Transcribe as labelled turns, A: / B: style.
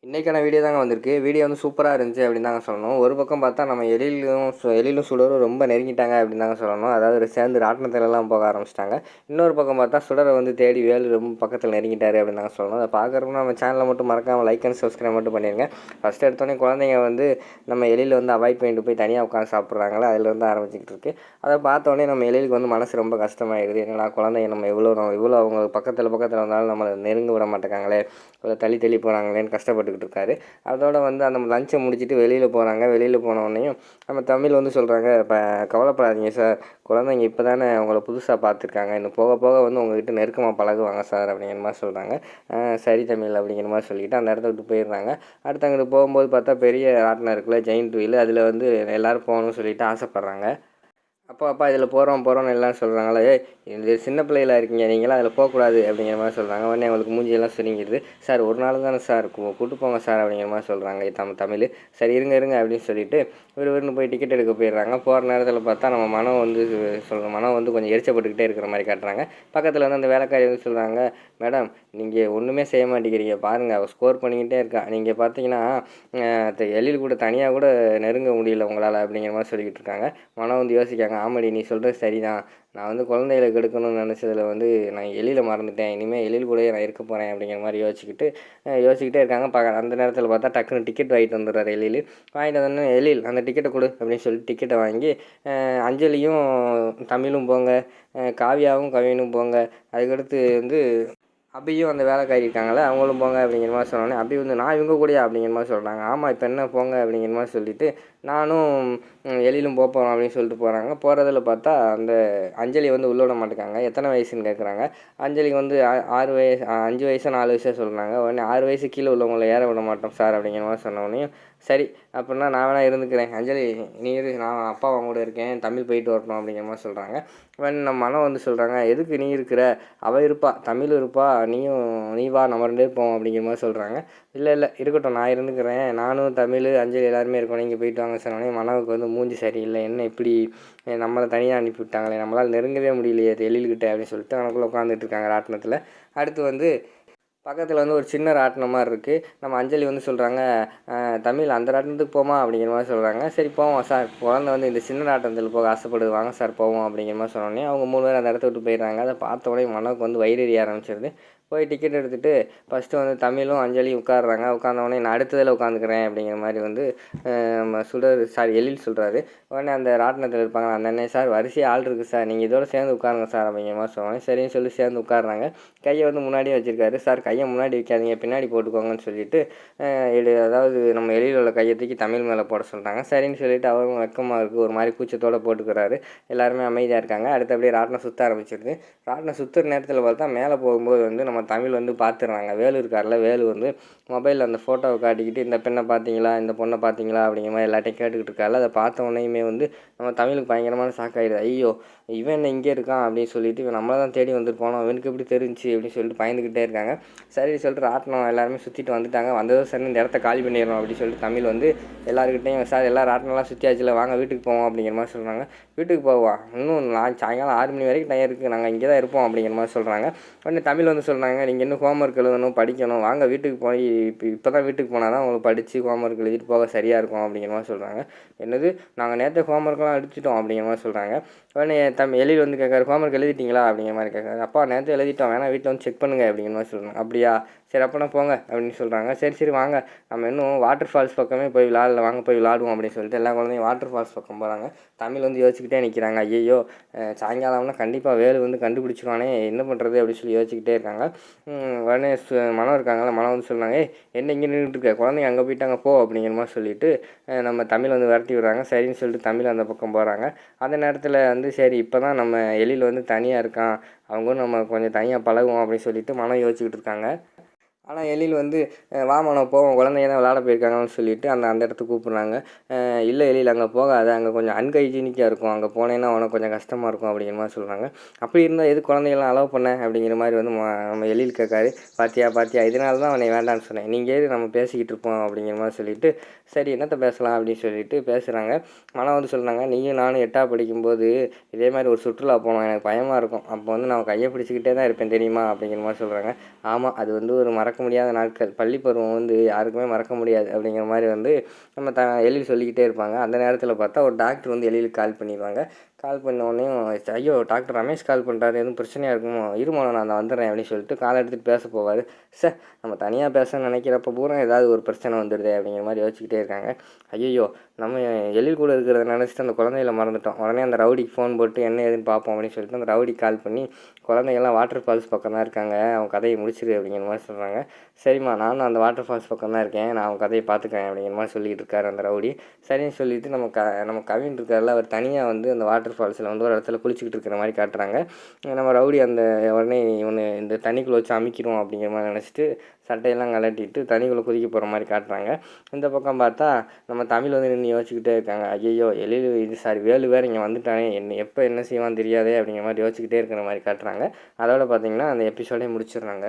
A: இன்றைக்கான வீடியோ தாங்க வந்திருக்கு. வீடியோ வந்து சூப்பராக இருந்துச்சு அப்படின்னு தாங்க சொல்லணும். ஒரு பக்கம் பார்த்தா நம்ம எழிலும் சுடரும் ரொம்ப நெருங்கிட்டாங்க அப்படின்னு தாங்க சொல்லணும். அதாவது சேர்ந்து ராட்டினத்துலலாம் போக ஆரம்பிச்சிட்டாங்க. இன்னொரு பக்கம் பார்த்தா சுடரை வந்து தேடி வேலு ரொம்ப பக்கத்தில் நெருங்கிட்டாரு அப்படின்னு தாங்க சொல்லணும். அதை பார்க்குறப்ப நம்ம சேனலை மட்டும் மறக்காமல் லைக் அண்ட் சப்ஸ்கிரைப் மட்டும் பண்ணிடுங்க. ஃபஸ்ட்டு எடுத்தோடனே குழந்தைங்க வந்து நம்ம எழில வந்து அவாய்ட் பண்ணிட்டு போய் தனியாக உட்காந்து சாப்பிட்றாங்களே, அதிலேருந்து ஆரம்பிச்சிக்கிட்டு இருக்குது. அதை பார்த்தோன்னே நம்ம எழிலுக்கு வந்து மனசு ரொம்ப கஷ்டமாயிடுது. என்னடா குழந்தைங்க நம்ம இவ்வளோ அவங்க பக்கத்தில் வந்தாலும் நம்மளை நெருங்க விட மாட்டேங்காங்களே, தள்ளி தள்ளி போகிறாங்களேன்னு கஷ்டப்பட்டுக்கிட்டு இருக்காரு. அதோட வந்து அந்த லஞ்சை முடிச்சுட்டு வெளியில் போகிறாங்க. வெளியில் போனோடனையும் நம்ம தமிழ் வந்து சொல்கிறாங்க, இப்போ கவலைப்படாதீங்க சார், குழந்தைங்க இப்போ தானே உங்களை புதுசாக பார்த்துருக்காங்க, இன்னும் போக போக வந்து உங்கள்கிட்ட நெருக்கமாக பழகுவாங்க சார் அப்படிங்கிற மாதிரி சொல்கிறாங்க. சரி தமிழ் அப்படிங்கிற மாதிரி சொல்லிவிட்டு அந்த இடத்த விட்டு போயிடுறாங்க. அடுத்து அங்கிட்டு போகும்போது பார்த்தா பெரிய ராட்டினம் இருக்குல்ல, ஜெயிண்ட் வீல், அதில் வந்து எல்லோரும் போகணும்னு சொல்லிட்டு ஆசைப்பட்றாங்க. அப்பா இதில் போகிறோன்னு எல்லாம் சொல்கிறாங்களே, ஏய் இது சின்ன பிள்ளைகளா இருக்கீங்க, நீங்களாம் அதில் போகக்கூடாது அப்படிங்கிற மாதிரி சொல்கிறாங்க. உடனே அவங்களுக்கு மூஞ்சியெல்லாம் சுருங்கிடுது. சார் ஒரு நாள் தானே சார் கூட்டு போங்க சார் அப்படிங்கிற மாதிரி சொல்கிறாங்க தமிழ். சரி இருங்க அப்படின்னு சொல்லிட்டு விறுவிறுன்னு போய் டிக்கெட் எடுக்க போயிடுறாங்க. போகிற நேரத்தில் பார்த்தா நம்ம மனம் வந்து கொஞ்சம் எரிச்சப்பட்டுக்கிட்டே இருக்கிற மாதிரி காட்டுறாங்க. பக்கத்தில் வந்து அந்த வேலைக்காரி வந்து சொல்கிறாங்க, மேடம் நீங்கள் ஒன்றுமே செய்ய மாட்டேங்கிறீங்க பாருங்கள், அவள் ஸ்கோர் பண்ணிக்கிட்டே இருக்கா, நீங்கள் பார்த்தீங்கன்னா எழில் கூட தனியாக கூட நெருங்க முடியல உங்களால் அப்படிங்கிற மாதிரி சொல்லிக்கிட்டு இருக்காங்க. மனம் வந்து யோசிக்காங்க, ஆமாடி நீ சொல்கிறது சரிதான், நான் வந்து குழந்தைகளை கெடுக்கணும்னு நினச்சதில் வந்து நான் எழில மறந்துட்டேன், இனிமேல் எழில் கூடயே நான் இருக்க போகிறேன் அப்படிங்கிற மாதிரி யோசிச்சுக்கிட்டே இருக்காங்க. அந்த நேரத்தில் பார்த்தா டக்குன்னு டிக்கெட் வாங்கிட்டு வந்துடுறாரு எழில். வாங்கிட்டு வந்தோடனே எழில் அந்த டிக்கெட்டை கொடு அப்படின்னு சொல்லிட்டு டிக்கெட்டை வாங்கி அஞ்சலியும் தமிழும் போங்க, காவியாவும் கவினும் போங்க, அதுக்கடுத்து வந்து அபியும் அந்த வேலைக்காரி இருக்காங்களே அவங்களும் போங்க அப்படிங்கிற மாதிரி சொன்னோன்னே அபி வந்து நான் இவங்க கூடயா அப்படிங்கிற மாதிரி சொல்கிறாங்க. ஆமாம் இப்போ என்ன போங்க அப்படிங்கிற மாதிரி சொல்லிவிட்டு நானும் எழிலும் போகிறோம் அப்படின்னு சொல்லிட்டு போகிறாங்க. போகிறதில் பார்த்தா அந்த அஞ்சலி வந்து உள்ள விட மாட்டேங்காங்க. எத்தனை வயசுன்னு கேட்குறாங்க. அஞ்சலிக்கு வந்து 6 வயசு 5 வயசோ 4 வயசோ சொல்கிறாங்க. உடனே 6 வயசு கீழே உள்ளவங்களை ஏற விட மாட்டோம் சார் அப்படிங்கிற மாதிரி சொன்னோடனையும் சரி அப்படின்னா நான் வேணால் இருந்துக்கிறேன், அஞ்சலி நீ இரு, நான் அப்பா அவங்க கூட இருக்கேன், தமிழ் போயிட்டு வரட்டும் அப்படிங்கிற மாதிரி சொல்கிறாங்க. நம்ம மனம் வந்து சொல்கிறாங்க, எதுக்கு நீ இருக்கிற, அவள் இருப்பா, தமிழ் இருப்பா, நீ வா நம்ம 2 பேரும் போவோம் அப்படிங்கிற மாதிரி சொல்கிறாங்க. இல்லை இருக்கட்டும் நான் இருந்துக்கிறேன், நானும் தமிழ் அஞ்சலி எல்லாருமே இருக்கோம், நீங்கள் போயிட்டு வாங்க சொன்னோடனே மனவுக்கு வந்து மூஞ்சி சரியில்லை, என்ன இப்படி நம்மளை தனியாக அனுப்பி விட்டாங்களே, நம்மளால் நெருங்கவே முடியலையே எழில்கிட்ட அப்படின்னு சொல்லிட்டு அவனுக்குள்ளே உட்காந்துட்டு இருக்காங்க ராட்டினத்தில். அடுத்து வந்து பக்கத்தில் வந்து ஒரு சின்ன ராட்டினம் மாதிரி இருக்குது. நம்ம அஞ்சலி வந்து சொல்கிறாங்க, தமிழ் அந்த ராட்டினத்துக்கு போமா அப்படிங்கிற மாதிரி சொல்கிறாங்க. சரி போவோம் சார், குழந்தை வந்து இந்த சின்ன ராட்டினத்தில் போக ஆசைப்படுது, வாங்க சார் போவோம் அப்படிங்கிற மாதிரி சொன்னோடனே அவங்க 3 பேர் அந்த இடத்த விட்டு போயிடுறாங்க. அதை பார்த்த உடனே மனோக்கு வந்து வயிறு எரிய ஆரம்பிச்சிருது. போய் டிக்கெட் எடுத்துகிட்டு ஃபஸ்ட்டு வந்து தமிழும் அஞ்சலியும் உட்காடுறாங்க. உட்காந்தவொடனே நான் அடுத்ததில் உட்காந்துக்கிறேன் அப்படிங்கிற மாதிரி வந்து நம்ம எழில் சொல்கிறாரு. உடனே அந்த ராட்டினத்தில் இருப்பாங்க அந்த அண்ணன், சார் வரிசையாக ஆள் இருக்குது சார், நீங்கள் இதோட சேர்ந்து உட்காருங்க சார் அப்படிங்கிற மாதிரி சொன்னாங்க. சரின்னு சொல்லி சேர்ந்து உட்காடுறாங்க. கையை வந்து முன்னாடியே வச்சுருக்காரு. சார் கையை முன்னாடி வைக்காதீங்க, பின்னாடி போட்டுக்கோங்கன்னு சொல்லிட்டு அதாவது நம்ம எழில் உள்ள கையை தூக்கி தமிழ் மேலே போட சொல்கிறாங்க. சரின்னு சொல்லிட்டு அவரும் வெக்கமாக இருக்குது, ஒரு மாதிரி கூச்சத்தோடு போட்டுக்கிறாரு. எல்லாருமே அமைதியாக இருக்காங்க. அடுத்து அப்படியே ராட்டினம் சுற்ற ஆரம்பிச்சிருது. ராட்டினம் சுற்றுற நேரத்தில் பார்த்தா மேலே போகும்போது வந்து நம்ம தமிழ் வந்து பார்த்துடுறாங்க. வேலு இருக்கார்ல, வேலு வந்து மொபைலில் அந்த ஃபோட்டோவை காட்டிக்கிட்டு இந்த பெண்ணை பார்த்தீங்களா, இந்த பொண்ணை பார்த்தீங்களா அப்படிங்கிற மாதிரி எல்லாத்தையும் கேட்டுக்கிட்டு இருக்காரு. அதை பார்த்த உடனேயுமே வந்து நம்ம தமிழுக்கு பயங்கரமான ஷாக் ஆகிடுது. ஐயோ இவன் என்ன இங்கே இருக்கான் அப்படின்னு சொல்லிட்டு, இவன் நம்மளை தான் தேடி வந்துருப்பானோ, இவனுக்கு எப்படி தெரிஞ்சு அப்படின்னு சொல்லிட்டு பயந்துக்கிட்டே இருக்காங்க. சரி சொல்லிட்டு ராட்டினம் எல்லாருமே சுற்றிட்டு வந்துட்டாங்க. வந்ததும் சரி இந்த இடத்த காலி பண்ணிடணும் அப்படின்னு சொல்லிட்டு தமிழ் வந்து எல்லாருக்கிட்டையும், சார் எல்லாம் ராட்டினம்லாம் சுற்றியாச்சுல, வாங்க வீட்டுக்கு போவோம் அப்படிங்கிற மாதிரி சொல்கிறாங்க. வீட்டுக்கு போவா, இன்னும் சாயங்காலம் 6 மணி வரைக்கும் டைம் இருக்குது, நாங்கள் இங்கே தான் இருப்போம் அப்படிங்கிற மாதிரி சொல்கிறாங்க. உடனே தமிழ் வந்து சொல்கிறாங்க, நீங்கள் இன்னும் ஹோம்ஒர்க் எழுதணும், படிக்கணும், வாங்க வீட்டுக்கு போய் இப்போ தான் வீட்டுக்கு போனால் தான் உங்களுக்கு படித்து ஹோம்ஒர்க் எழுதிட்டு போக சரியாக இருக்கும் அப்படிங்கிற மாதிரி சொல்கிறாங்க. என்னது நாங்கள் நேற்று ஹோம்ஒர்க்லாம் அடிச்சிட்டோம் அப்படிங்கிற மாதிரி சொல்கிறாங்க. உடனே எழில் வந்து கேட்குறாரு, ஹோம்ஒர்க் எழுதிட்டிங்களா அப்படிங்கிற மாதிரி கேட்குறாரு. அப்பா நேற்று எழுதிட்டோம், வேணா வீட்டில் வந்து செக் பண்ணுங்கள் அப்படிங்கிற மாதிரி சொல்கிறாங்க. அப்படியா சரி அப்போனா போங்க அப்படின்னு சொல்கிறாங்க. சரி வாங்க நம்ம இன்னும் வாட்டர் ஃபால்ஸ் பக்கமே போய் வாங்க போய் விளாடுவோம் அப்படின்னு சொல்லிட்டு எல்லா குழந்தையும் வாட்டர் ஃபால்ஸ் பக்கம் போகிறாங்க. தமிழ் வந்து யோசிச்சுக்கிட்டே நிற்கிறாங்க. ஐயோ சாயங்காலம்னா கண்டிப்பாக வேலு வந்து கண்டுபிடிச்சிருவானே, என்ன பண்ணுறது அப்படின்னு சொல்லி யோசிச்சுக்கிட்டே இருக்காங்க. உடனே மனம் இருக்காங்களா, மனம் வந்து சொல்கிறாங்க, என்ன இங்கே நின்றுட்டு இருக்க, குழந்தைங்க அங்கே போயிட்டாங்க போ அப்படிங்கிற மாதிரி சொல்லிவிட்டு நம்ம தமிழ் வந்து விரட்டி விடுறாங்க. சரின்னு சொல்லிட்டு தமிழ் அந்த பக்கம் போகிறாங்க. அந்த நேரத்தில் வந்து சரி இப்போ தான் நம்ம எழில் வந்து தனியாக இருக்கான், அவங்க நம்ம கொஞ்சம் தனியாக பழகுவோம் அப்படின்னு சொல்லிட்டு மனம் யோசிச்சுக்கிட்டு இருக்காங்க. ஆனால் எழில் வந்து வா மனோ போவோம், குழந்தைங்க தான் விளாட போயிருக்காங்கன்னு சொல்லிட்டு அந்த இடத்துக்கு கூப்பிட்றாங்க. இல்லை எழில் அங்கே போகாத, அங்கே கொஞ்சம் அன்ஹைஜீனிக்காக இருக்கும், அங்கே போனேன்னா உனக்கு கொஞ்சம் கஷ்டமாக இருக்கும் அப்படிங்கிற மாதிரி சொல்கிறாங்க. அப்படி இருந்தால் எது குழந்தைங்களாம் அலோவ் பண்ண அப்படிங்கிற மாதிரி வந்து நம்ம எழில் கேட்காரு. பாத்தியா இதனால தான் அவனை வேண்டான்னு சொன்னேன், நீங்கள் ஏது நம்ம பேசிக்கிட்டு இருப்போம் அப்படிங்கிற மாதிரி சொல்லிவிட்டு சரி என்னத்தை பேசலாம் அப்படின்னு சொல்லிட்டு பேசுகிறாங்க. மனம் வந்து சொல்கிறாங்க, நீயும் நானும் 8ஆவது படிக்கும்போது இதே மாதிரி ஒரு சுற்றுலா போனோம், எனக்கு பயமாக இருக்கும், அப்போ வந்து நான் கையை பிடிச்சிக்கிட்டே தான் இருப்பேன் தெரியுமா அப்படிங்கிற மாதிரி சொல்கிறாங்க. ஆமாம் அது வந்து ஒரு மறக்க முடியாத நாட்கள். பள்ளி பருவம் வந்து யாருக்குமே மறக்க முடியாது அப்படிங்கிற மாதிரி வந்து நம்ம எழில் சொல்லிக்கிட்டே இருப்பாங்க. அந்த நேரத்தில் பார்த்தா ஒரு டாக்டர் வந்து எழிலுக்கு கால் பண்ணிடுவாங்க. கால் பண்ண உடனேயும் ஐயோ டாக்டர் ரமேஷ் கால் பண்ணுறாரு, எதுவும் பிரச்சனையாக இருக்குமோ, இருமா நான் வந்துடுறேன் அப்படின்னு சொல்லிட்டு காலை எடுத்துகிட்டு பேச போவார். சார் நம்ம தனியாக பேச நினைக்கிறப்ப பூரா ஏதாவது ஒரு பிரச்சனை வந்துடுது அப்படிங்கிற மாதிரி யோசிச்சுக்கிட்டே இருக்காங்க. ஐயோ நம்ம எழில் கூட இருக்கிறத நினச்சிட்டு அந்த குழந்தைகளை மறந்துட்டோம். உடனே அந்த ரவுடிக்கு ஃபோன் போட்டு என்ன ஏதுன்னு பார்ப்போம் அப்படின்னு சொல்லிட்டு அந்த ரவுடிக்கு கால் பண்ணி குழந்தைங்கள்லாம் வாட்டர் ஃபால்ஸ் பக்கம் தான் இருக்காங்க, அவன் கதையை முடிச்சிரு அப்படிங்கிற மாதிரி சொல்கிறாங்க. சரிம்மா நானும் அந்த வாட்டர் ஃபால்ஸ் பக்கம் தான் இருக்கேன், நான் அவன் கதையை பார்த்துக்கிறேன் அப்படிங்கிற மாதிரி சொல்லிகிட்டு இருக்காரு அந்த ரவுடி. சரின்னு சொல்லிவிட்டு நம்ம கவின் இருக்கார்ல, அவர் தனியாக வந்து அந்த வாட்டர் ஃபால்ஸில் வந்து ஒரு இடத்துல குளிச்சுக்கிட்டு இருக்கிற மாதிரி காட்டுறாங்க. நம்ம ரவுடி அந்த உடனே இவனு இந்த தண்ணிக்குள்ளே வச்சு அமிக்கிறோம் அப்படிங்கிற மாதிரி நினச்சிட்டு சட்டையெல்லாம் கலட்டிட்டு தண்ணிக்குள்ளே குதிக்க போகிற மாதிரி காட்டுறாங்க. இந்த பக்கம் பார்த்தா நம்ம தமிழ் வந்து நின்று யோசிச்சுக்கிட்டே இருக்காங்க. ஐயோ எழில் வேலு வேறு இங்கே வந்துட்டானே, எப்போ என்ன செய்வான்னு தெரியாதே அப்படிங்கிற மாதிரி யோசிச்சுக்கிட்டே இருக்கிற மாதிரி காட்டுறாங்க. அதோட பார்த்திங்கன்னா அந்த எபிசோடே முடிச்சிடுறாங்க.